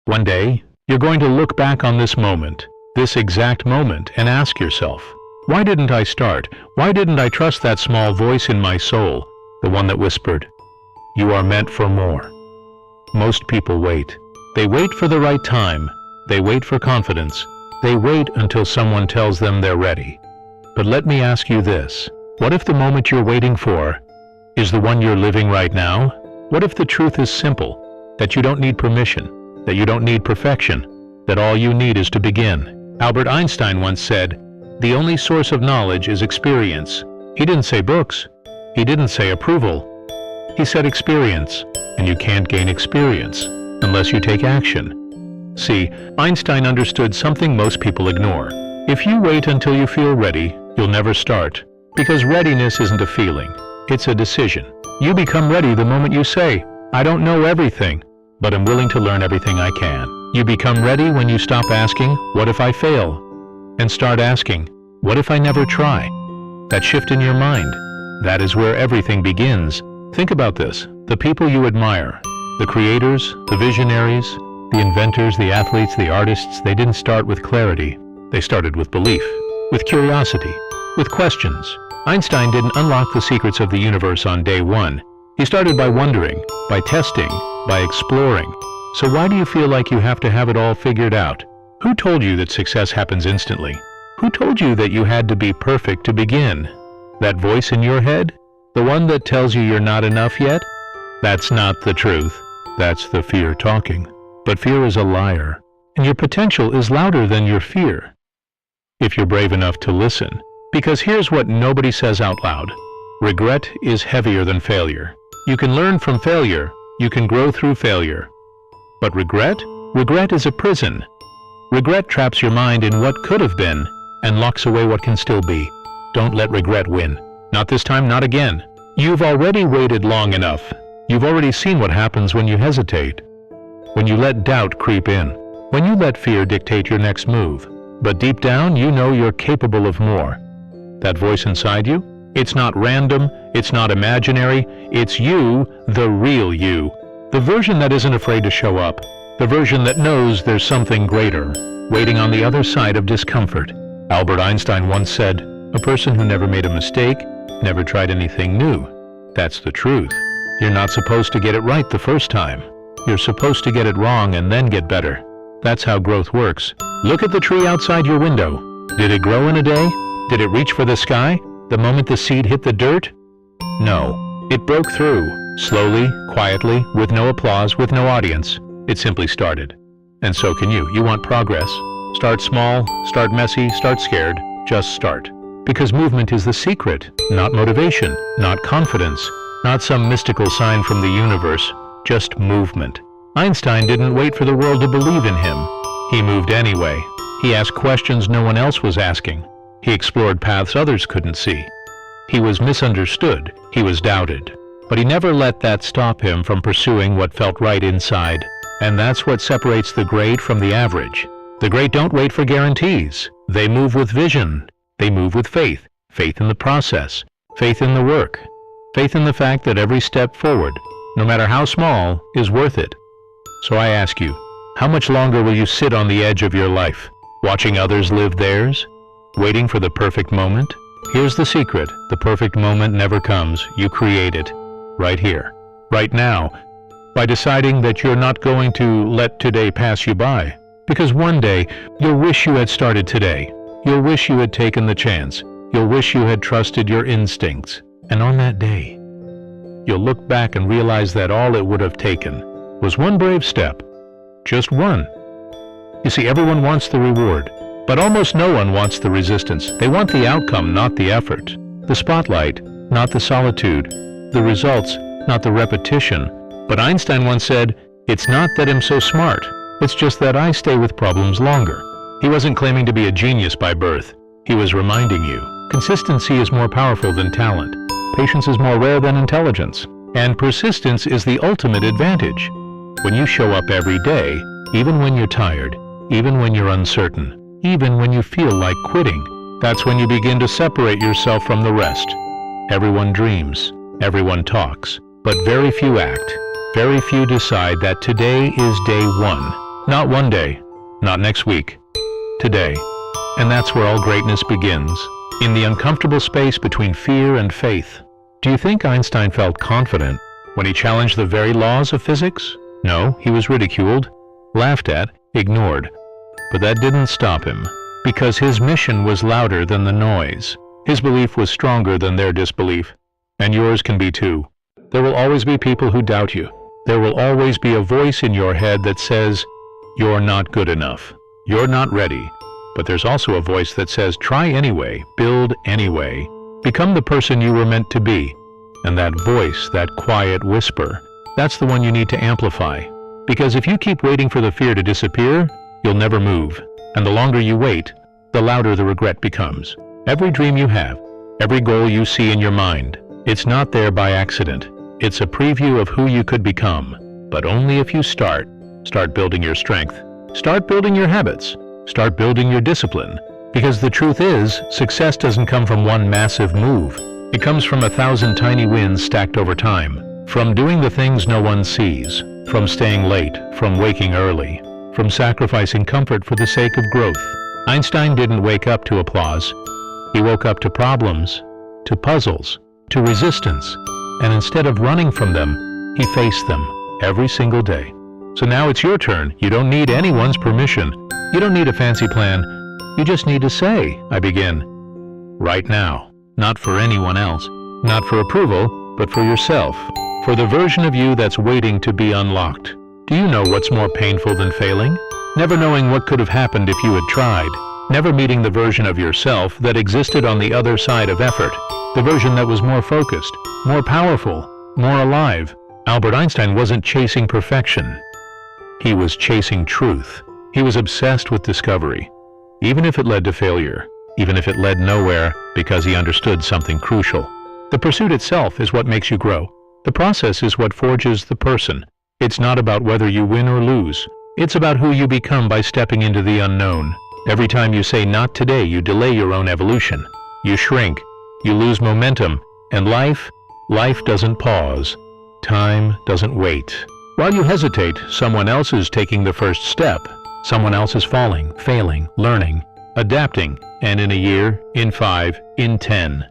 One day, you're going to look back on this moment, this exact moment, and ask yourself, why didn't I start? Why didn't I trust that small voice in my soul, the one that whispered, "You are meant for more"? Most people wait. They wait for the right time. They wait for confidence. They wait until someone tells them they're ready. But let me ask you this. What if the moment you're waiting for is the one you're living right now? What if the truth is simple, that you don't need permission, that you don't need perfection, that all you need is to begin? Albert Einstein once said, "The only source of knowledge is experience." He didn't say books. He didn't say approval. He said experience, and you can't gain experience unless you take action. See, Einstein understood something most people ignore. If you wait until you feel ready, you'll never start. Because readiness isn't a feeling, it's a decision. You become ready the moment you say, "I don't know everything, but I'm willing to learn everything I can." You become ready when you stop asking, "What if I fail?" and start asking, "What if I never try?" That shift in your mind, that is where everything begins. Think about this. The people you admire, the creators, the visionaries, the inventors, the athletes, the artists, they didn't start with clarity. They started with belief, with curiosity, with questions. Einstein didn't unlock the secrets of the universe on day one. He started by wondering, by testing, by exploring. So why do you feel like you have to have it all figured out? Who told you that success happens instantly? Who told you that you had to be perfect to begin? That voice in your head? The one that tells you you're not enough yet? That's not the truth. That's the fear talking. But fear is a liar, and your potential is louder than your fear, if you're brave enough to listen. Because here's what nobody says out loud. Regret is heavier than failure. You can learn from failure. You can grow through failure. But regret? Regret is a prison. Regret traps your mind in what could have been and locks away what can still be. Don't let regret win. Not this time, not again. You've already waited long enough. You've already seen what happens when you hesitate. When you let doubt creep in. When you let fear dictate your next move. But deep down, you know you're capable of more. That voice inside you? It's not random, it's not imaginary, it's you, the real you. The version that isn't afraid to show up. The version that knows there's something greater, waiting on the other side of discomfort. Albert Einstein once said, "A person who never made a mistake, never tried anything new." That's the truth. You're not supposed to get it right the first time. You're supposed to get it wrong and then get better. That's how growth works. Look at the tree outside your window. Did it grow in a day? Did it reach for the sky the moment the seed hit the dirt? No. It broke through, slowly, quietly, with no applause, with no audience. It simply started. And so can you. You want progress. Start small, start messy, start scared. Just start. Because movement is the secret, not motivation, not confidence, not some mystical sign from the universe, just movement. Einstein didn't wait for the world to believe in him. He moved anyway. He asked questions no one else was asking. He explored paths others couldn't see. He was misunderstood. He was doubted. But he never let that stop him from pursuing what felt right inside. And that's what separates the great from the average. The great don't wait for guarantees. They move with vision. They move with faith. Faith in the process. Faith in the work. Faith in the fact that every step forward, no matter how small, is worth it. So I ask you, how much longer will you sit on the edge of your life, watching others live theirs? Waiting for the perfect moment? Here's the secret. The perfect moment never comes. You create it. Right here. Right now. By deciding that you're not going to let today pass you by. Because one day, you'll wish you had started today. You'll wish you had taken the chance. You'll wish you had trusted your instincts. And on that day, you'll look back and realize that all it would have taken was one brave step. Just one. You see, everyone wants the reward. But almost no one wants the resistance. They want the outcome, not the effort. The spotlight, not the solitude. The results, not the repetition. But Einstein once said, "It's not that I'm so smart. It's just that I stay with problems longer." He wasn't claiming to be a genius by birth. He was reminding you, consistency is more powerful than talent. Patience is more rare than intelligence. And persistence is the ultimate advantage. When you show up every day, even when you're tired, even when you're uncertain, even when you feel like quitting, that's when you begin to separate yourself from the rest. Everyone dreams, everyone talks, but very few act. Very few decide that today is day one. Not one day, not next week, today. And that's where all greatness begins, in the uncomfortable space between fear and faith. Do you think Einstein felt confident when he challenged the very laws of physics? No, he was ridiculed, laughed at, ignored. But that didn't stop him, because his mission was louder than the noise. His belief was stronger than their disbelief, and yours can be too. There will always be people who doubt you. There will always be a voice in your head that says, "You're not good enough. You're not ready." But there's also a voice that says, "Try anyway, build anyway. Become the person you were meant to be." And that voice, that quiet whisper, that's the one you need to amplify. Because if you keep waiting for the fear to disappear, you'll never move. And the longer you wait, the louder the regret becomes. Every dream you have, every goal you see in your mind, it's not there by accident. It's a preview of who you could become. But only if you start building your strength. Start building your habits. Start building your discipline. Because the truth is, success doesn't come from one massive move. It comes from 1,000 tiny wins stacked over time. From doing the things no one sees. From staying late. From waking early. From sacrificing comfort for the sake of growth. Einstein didn't wake up to applause. He woke up to problems, to puzzles, to resistance. And instead of running from them, he faced them every single day. So now it's your turn. You don't need anyone's permission. You don't need a fancy plan. You just need to say, "I begin." Right now. Not for anyone else. Not for approval, but for yourself. For the version of you that's waiting to be unlocked. Do you know what's more painful than failing? Never knowing what could have happened if you had tried. Never meeting the version of yourself that existed on the other side of effort. The version that was more focused, more powerful, more alive. Albert Einstein wasn't chasing perfection. He was chasing truth. He was obsessed with discovery. Even if it led to failure. Even if it led nowhere, because he understood something crucial. The pursuit itself is what makes you grow. The process is what forges the person. It's not about whether you win or lose. It's about who you become by stepping into the unknown. Every time you say not today, you delay your own evolution. You shrink. You lose momentum. And life doesn't pause. Time doesn't wait. While you hesitate, someone else is taking the first step. Someone else is falling, failing, learning, adapting. And in a year, in 5, in 10,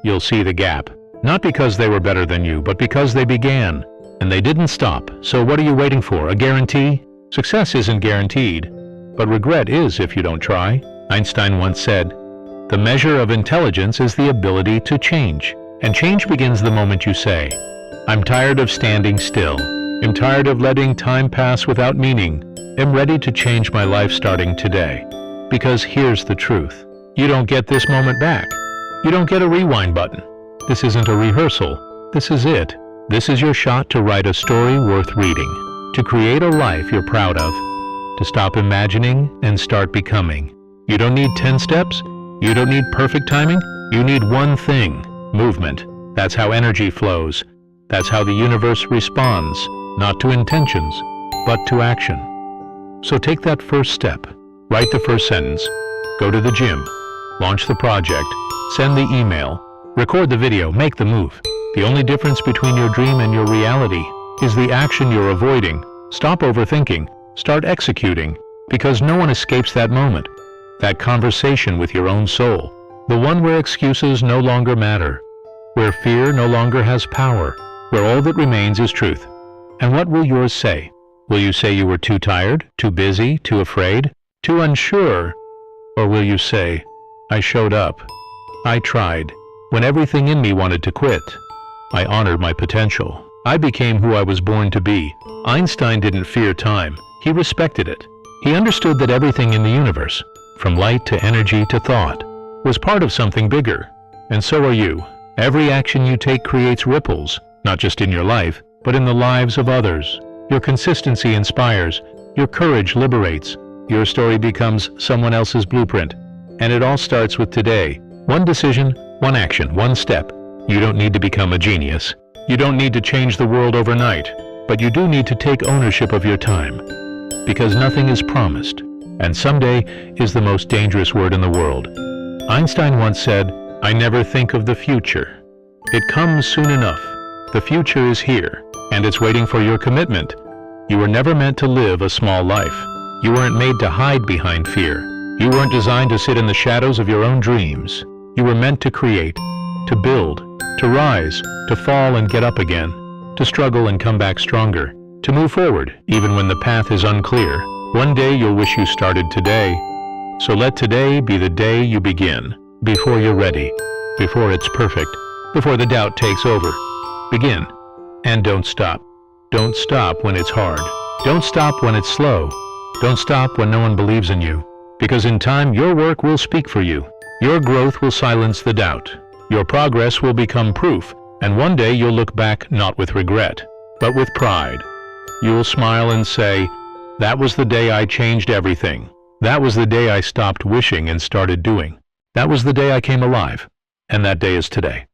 you'll see the gap. Not because they were better than you, but because they began. And they didn't stop. So what are you waiting for? A guarantee? Success isn't guaranteed. But regret is if you don't try. Einstein once said, "The measure of intelligence is the ability to change. And change begins the moment you say, 'I'm tired of standing still. I'm tired of letting time pass without meaning. I'm ready to change my life starting today.'" Because here's the truth. You don't get this moment back. You don't get a rewind button. This isn't a rehearsal. This is it. This is your shot to write a story worth reading. To create a life you're proud of. To stop imagining and start becoming. You don't need 10 steps. You don't need perfect timing. You need one thing. Movement. That's how energy flows. That's how the universe responds. Not to intentions, but to action. So take that first step. Write the first sentence. Go to the gym. Launch the project. Send the email. Record the video. Make the move. The only difference between your dream and your reality is the action you're avoiding. Stop overthinking. Start executing. Because no one escapes that moment. That conversation with your own soul. The one where excuses no longer matter. Where fear no longer has power. Where all that remains is truth. And what will yours say? Will you say you were too tired, too busy, too afraid, too unsure? Or will you say, "I showed up. I tried. When everything in me wanted to quit, I honored my potential. I became who I was born to be." Einstein didn't fear time. He respected it. He understood that everything in the universe, from light to energy to thought, was part of something bigger. And so are you. Every action you take creates ripples, not just in your life, but in the lives of others. Your consistency inspires. Your courage liberates. Your story becomes someone else's blueprint. And it all starts with today. One decision, one action, one step. You don't need to become a genius. You don't need to change the world overnight. But you do need to take ownership of your time. Because nothing is promised. And someday is the most dangerous word in the world. Einstein once said, "I never think of the future. It comes soon enough. The future is here, and it's waiting for your commitment. You were never meant to live a small life. You weren't made to hide behind fear. You weren't designed to sit in the shadows of your own dreams. You were meant to create, to build, to rise, to fall and get up again, to struggle and come back stronger, to move forward even when the path is unclear. One day you'll wish you started today. So let today be the day you begin, before you're ready, before it's perfect, before the doubt takes over. Begin, and don't stop. Don't stop when it's hard. Don't stop when it's slow. Don't stop when no one believes in you, because in time your work will speak for you. Your growth will silence the doubt. Your progress will become proof, and one day you'll look back not with regret, but with pride. You will smile and say, "That was the day I changed everything. That was the day I stopped wishing and started doing. That was the day I came alive." And that day is today.